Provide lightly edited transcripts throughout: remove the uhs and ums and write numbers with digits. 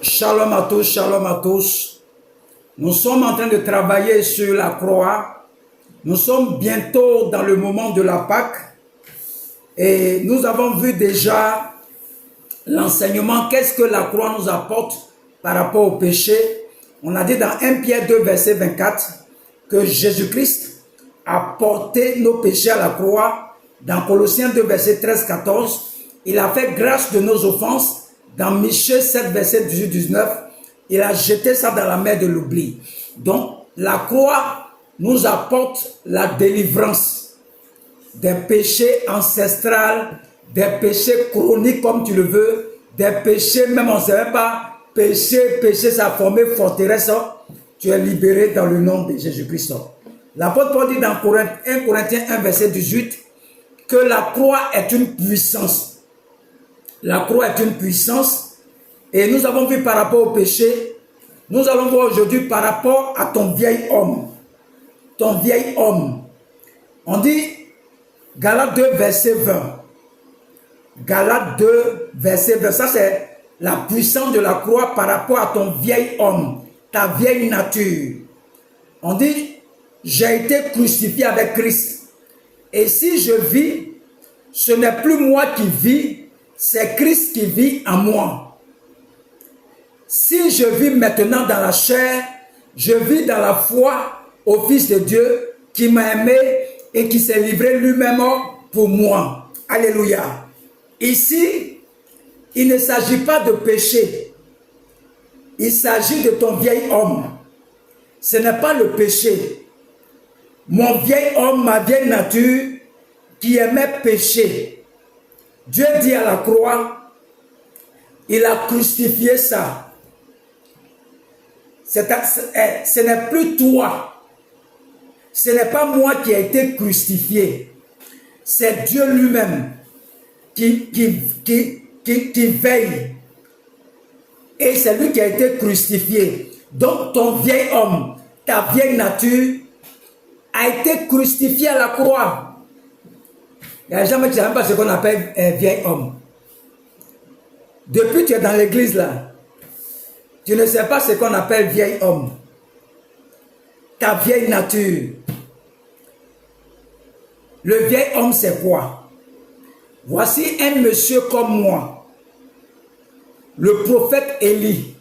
Shalom à tous, shalom à tous. Nous sommes en train de travailler sur la croix. Nous sommes bientôt dans le moment de la Pâque. Et nous avons vu déjà l'enseignement, qu'est-ce que la croix nous apporte par rapport au péché. On a dit dans 1 Pierre 2, verset 24, que Jésus-Christ a porté nos péchés à la croix. Dans Colossiens 2, verset 13-14, il a fait grâce de nos offenses. Dans Michée 7, verset 18-19, il a jeté ça dans la mer de l'oubli. Donc, la croix nous apporte la délivrance des péchés ancestraux, des péchés chroniques comme tu le veux, des péchés, même on ne sait même pas, péché, ça a formé forteresse. Tu es libéré dans le nom de Jésus-Christ. L'apôtre Paul dit dans 1 Corinthiens 1, verset 18, que la croix est une puissance. La croix est une puissance. Et nous avons vu par rapport au péché. Nous allons voir aujourd'hui par rapport à ton vieil homme. Ton vieil homme. On dit Galates 2, verset 20. Galates 2, verset 20. Ça, c'est la puissance de la croix par rapport à ton vieil homme. Ta vieille nature. On dit, j'ai été crucifié avec Christ. Et si je vis, ce n'est plus moi qui vis, c'est Christ qui vit en moi. Si je vis maintenant dans la chair, je vis dans la foi au Fils de Dieu qui m'a aimé et qui s'est livré lui-même pour moi. Alléluia. Ici, il ne s'agit pas de péché. Il s'agit de ton vieil homme. Ce n'est pas le péché. Mon vieil homme, ma vieille nature, qui aimait pécher. Dieu dit à la croix, il a crucifié ça. Ce n'est plus toi. Ce n'est pas moi qui ai été crucifié. C'est Dieu lui-même qui veille. Et c'est lui qui a été crucifié. Donc ton vieil homme, ta vieille nature, a été crucifié à la croix. Il n'y a jamais qui ne savent pas ce qu'on appelle un vieil homme. Depuis que tu es dans l'église là, tu ne sais pas ce qu'on appelle vieil homme. Ta vieille nature. Le vieil homme c'est quoi? Voici un monsieur comme moi, le prophète Élie.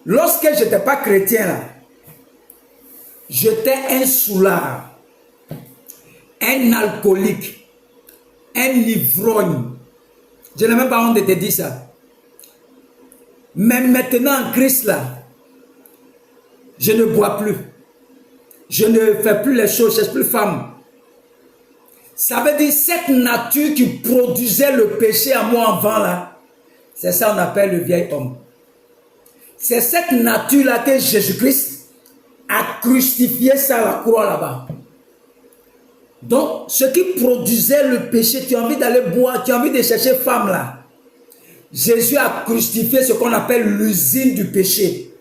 Lorsque je n'étais pas chrétien là, j'étais un soulard. Un alcoolique, un ivrogne. Je n'ai même pas honte de te dire ça. Mais maintenant en Christ là, je ne bois plus. Je ne fais plus les choses, je ne suis plus femme. Ça veut dire cette nature qui produisait le péché à moi avant là, c'est ça qu'on appelle le vieil homme. C'est cette nature là que Jésus-Christ a crucifié ça à la croix là-bas. Donc, ce qui produisait le péché, tu as envie d'aller boire, tu as envie de chercher femme là. Jésus a crucifié ce qu'on appelle l'usine du péché.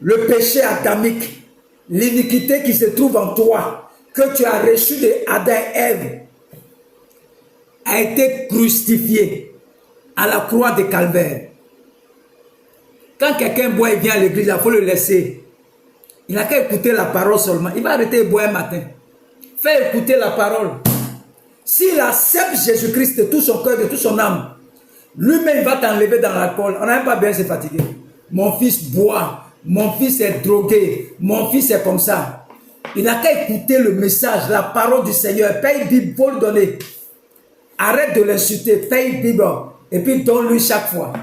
Le péché adamique, l'iniquité qui se trouve en toi, que tu as reçu de Adam et Ève, a été crucifié à la croix de Calvaire. Quand quelqu'un boit et vient à l'église, il faut le laisser. Il n'a qu'à écouter la parole seulement. Il va arrêter de boire un matin. Fais écouter la parole. S'il accepte Jésus-Christ de tout son cœur, de toute son âme, lui-même va t'enlever dans l'alcool. On n'a même pas besoin de se fatiguer. Mon fils boit, mon fils est drogué, mon fils est comme ça. Il n'a qu'à écouter le message, la parole du Seigneur. Paye Bible, faut le donner. Arrête de l'insulter, paye Bible, et puis donne-lui chaque fois.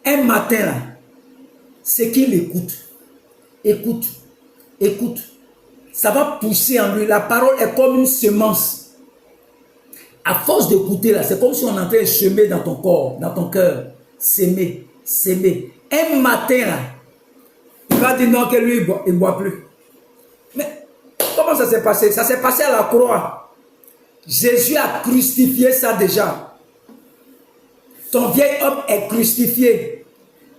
Un matin là, c'est qu'il écoute. Écoute, écoute. Ça va pousser en lui. La parole est comme une semence. À force d'écouter là, c'est comme si on entrait semer dans ton corps, dans ton cœur. S'aimer, s'aimer. Un matin là, il va dire non que lui il ne boit plus. Mais comment ça s'est passé? Ça s'est passé à la croix. Jésus a crucifié ça déjà. Ton vieil homme est crucifié.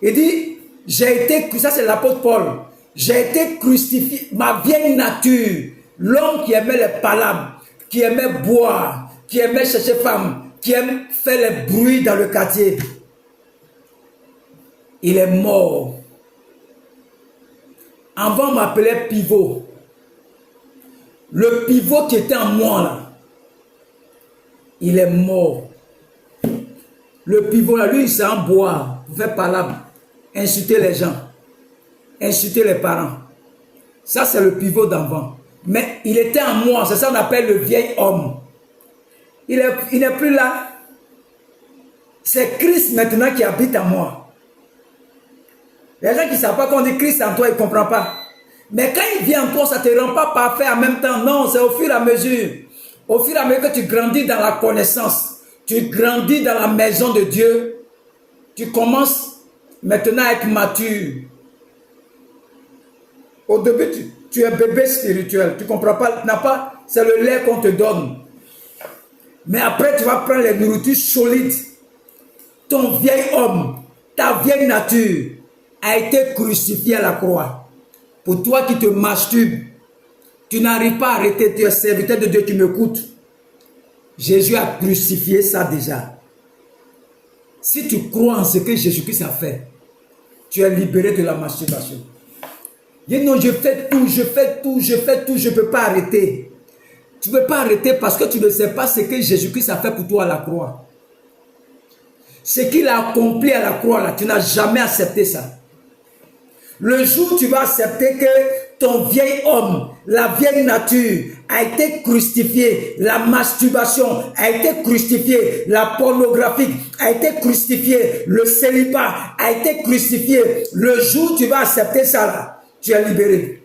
Il dit, j'ai été crucifié. Ça c'est l'apôtre Paul. J'ai été crucifié, ma vieille nature, l'homme qui aimait les palabres, qui aimait boire, qui aimait chercher femme, qui aime faire les bruits dans le quartier. Il est mort. Avant, on m'appelait pivot. Le pivot qui était en moi, là, il est mort. Le pivot, là, lui, il s'est en boire pour faire palabre, insulter les gens, insulter les parents. Ça, c'est le pivot d'avant. Mais il était en moi, c'est ça qu'on appelle le vieil homme. Il n'est plus là. C'est Christ maintenant qui habite en moi. Les gens qui ne savent pas qu'on dit Christ en toi, ils ne comprennent pas. Mais quand il vient en toi, ça ne te rend pas parfait en même temps. Non, c'est au fur et à mesure. Au fur et à mesure que tu grandis dans la connaissance, tu grandis dans la maison de Dieu, tu commences maintenant à être mature. Au début, tu es bébé spirituel. Tu ne comprends pas, c'est le lait qu'on te donne. Mais après, tu vas prendre les nourritures solides. Ton vieil homme, ta vieille nature a été crucifiée à la croix. Pour toi qui te masturbes, tu n'arrives pas à arrêter, tu es serviteur de Dieu, tu m'écoutes. Jésus a crucifié ça déjà. Si tu crois en ce que Jésus-Christ a fait, tu es libéré de la masturbation. Dis non, je fais tout, je ne peux pas arrêter. Tu ne peux pas arrêter parce que tu ne sais pas ce que Jésus-Christ a fait pour toi à la croix. Ce qu'il a accompli à la croix, là, tu n'as jamais accepté ça. Le jour où tu vas accepter que ton vieil homme, la vieille nature a été crucifiée, la masturbation a été crucifiée, la pornographie a été crucifiée, le célibat a été crucifié. Le jour où tu vas accepter ça, là, tu es libéré.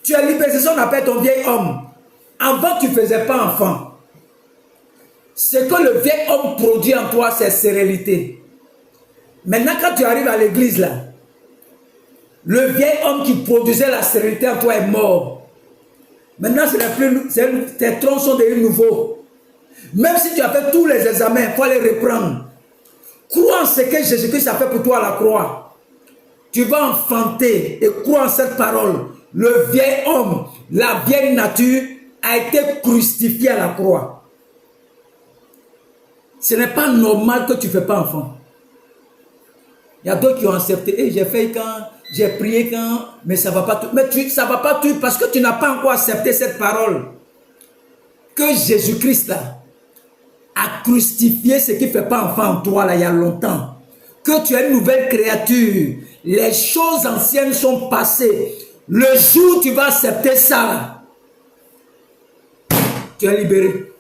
Tu es libéré, c'est ça qu'on appelle ton vieil homme. Avant, tu ne faisais pas enfant. Ce que le vieil homme produit en toi, c'est sérénité. Maintenant, quand tu arrives à l'église, là, le vieil homme qui produisait la sérénité en toi est mort. Maintenant, tes troncs sont devenus nouveaux. Même si tu as fait tous les examens, il faut les reprendre. Crois en ce que Jésus-Christ a fait pour toi à la croix. Tu vas enfanter et crois en cette parole. Le vieil homme, la vieille nature a été crucifié à la croix. Ce n'est pas normal que tu ne fais pas enfant. Il y a d'autres qui ont accepté. Hey, j'ai fait quand, j'ai prié quand, mais ça ne va pas tout. Mais ça ne va pas tout parce que tu n'as pas encore accepté cette parole. Que Jésus-Christ là, a crucifié ce qui ne fait pas enfant en toi là, il y a longtemps. Que tu es une nouvelle créature. Les choses anciennes sont passées. Le jour où tu vas accepter ça, tu es libéré.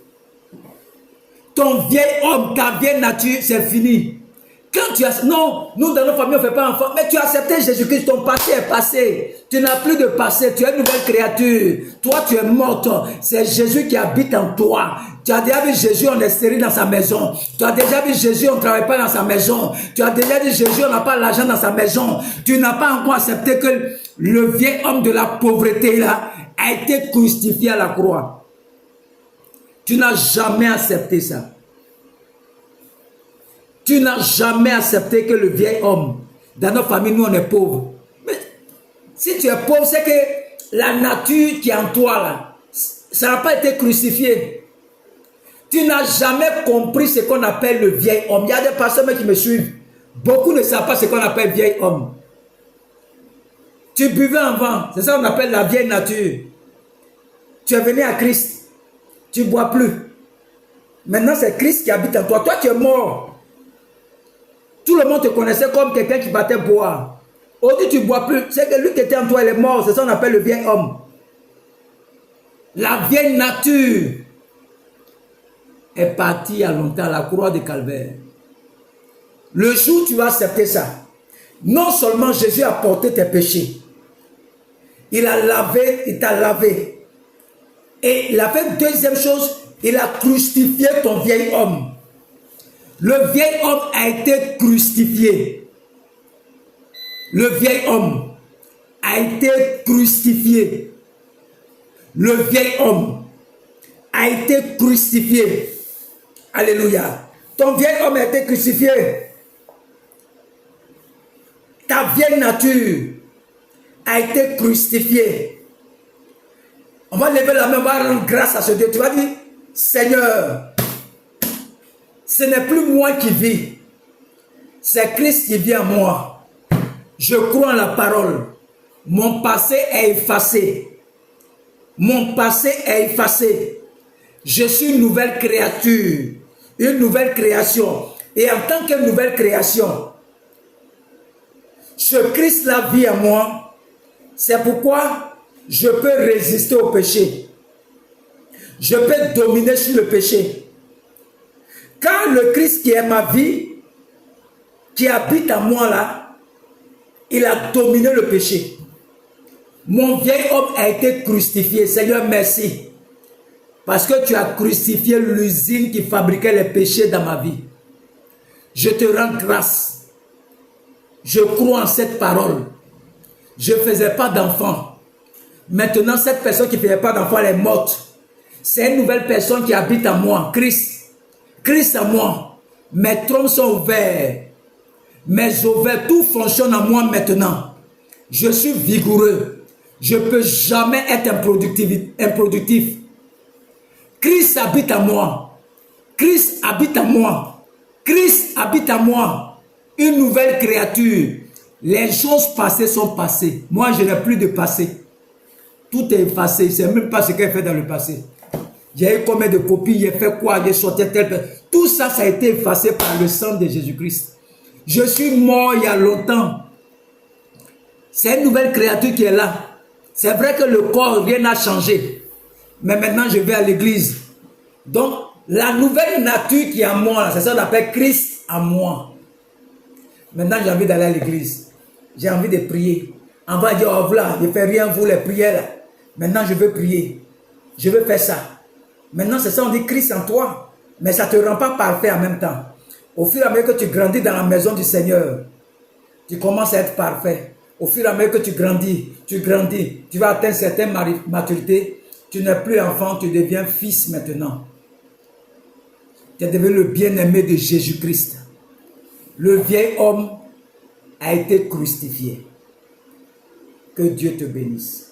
Ton vieil homme, ta vieille nature, c'est fini. Quand tu as... Non, nous dans nos familles, on ne fait pas enfant. Mais tu as accepté Jésus-Christ, ton passé est passé. Tu n'as plus de passé, tu es une nouvelle créature. Toi, tu es morte. C'est Jésus qui habite en toi. Tu as déjà vu Jésus, on est stérile dans sa maison. Tu as déjà vu Jésus, on ne travaille pas dans sa maison. Tu as déjà vu Jésus, on n'a pas l'argent dans sa maison. Tu n'as pas encore accepté que le vieil homme de la pauvreté là a été crucifié à la croix. Tu n'as jamais accepté ça. Tu n'as jamais accepté que le vieil homme, dans nos familles, nous on est pauvres. Mais si tu es pauvre, c'est que la nature qui est en toi là, ça n'a pas été crucifié. Tu n'as jamais compris ce qu'on appelle le vieil homme. Il y a des personnes qui me suivent. Beaucoup ne savent pas ce qu'on appelle vieil homme. Tu buvais avant, c'est ça qu'on appelle la vieille nature. Tu es venu à Christ, tu ne bois plus. Maintenant c'est Christ qui habite en toi. Toi tu es mort. Tout le monde te connaissait comme quelqu'un qui battait boire. Aujourd'hui, tu ne bois plus. C'est que lui qui était en toi, il est mort. C'est ça qu'on appelle le vieil homme. La vieille nature est partie à longtemps à la croix de Calvaire. Le jour où tu vas accepter ça, non seulement Jésus a porté tes péchés, il a lavé, il t'a lavé. Et il a fait deuxième chose, il a crucifié ton vieil homme. Le vieil homme a été crucifié. Le vieil homme a été crucifié. Le vieil homme a été crucifié. Alléluia. Ton vieil homme a été crucifié. Ta vieille nature a été crucifiée. On va lever la main, on va rendre grâce à ce Dieu. Tu vas dire, Seigneur, Ce n'est plus moi qui vis. C'est Christ qui vit en moi. Je crois en la parole. Mon passé est effacé. Mon passé est effacé. Je suis une nouvelle créature. Une nouvelle création. Et en tant que nouvelle création, ce Christ-là vit en moi. C'est pourquoi je peux résister au péché. Je peux dominer sur le péché. Quand le Christ qui est ma vie, qui habite en moi là, il a dominé le péché. Mon vieil homme a été crucifié. Seigneur, merci. Parce que tu as crucifié l'usine qui fabriquait les péchés dans ma vie. Je te rends grâce. Je crois en cette parole. Je ne faisais pas d'enfant. Maintenant, cette personne qui ne faisait pas d'enfant, elle est morte. C'est une nouvelle personne qui habite en moi. Christ. Christ en moi. Mes trompes sont ouverts. Mes ovaires, tout fonctionne en moi maintenant. Je suis vigoureux. Je ne peux jamais être improductif. Christ habite en moi. Christ habite en moi. Christ habite en moi. Une nouvelle créature. Les choses passées sont passées. Moi, je n'ai plus de passé. Tout est effacé. Je ne sais même pas ce qu'elle fait dans le passé. J'ai eu combien de copies, j'ai fait quoi, j'ai sorti tel. Tout ça, ça a été effacé par le sang de Jésus-Christ. Je suis mort il y a longtemps. C'est une nouvelle créature qui est là. C'est vrai que le corps, rien n'a changé. Mais maintenant, je vais à l'église. Donc, la nouvelle nature qui est en moi, c'est ça qu'on appelle Christ en moi. Maintenant, j'ai envie d'aller à l'église. J'ai envie de prier. On va dire, oh voilà, je ne fais rien, vous les prières là. Maintenant, je veux prier. Je veux faire ça. Maintenant, c'est ça, on dit Christ en toi. Mais ça ne te rend pas parfait en même temps. Au fur et à mesure que tu grandis dans la maison du Seigneur, tu commences à être parfait. Au fur et à mesure que tu grandis, tu vas atteindre certaines maturités. Tu n'es plus enfant, tu deviens fils maintenant. Tu es devenu le bien-aimé de Jésus-Christ. Le vieil homme a été crucifié. Que Dieu te bénisse.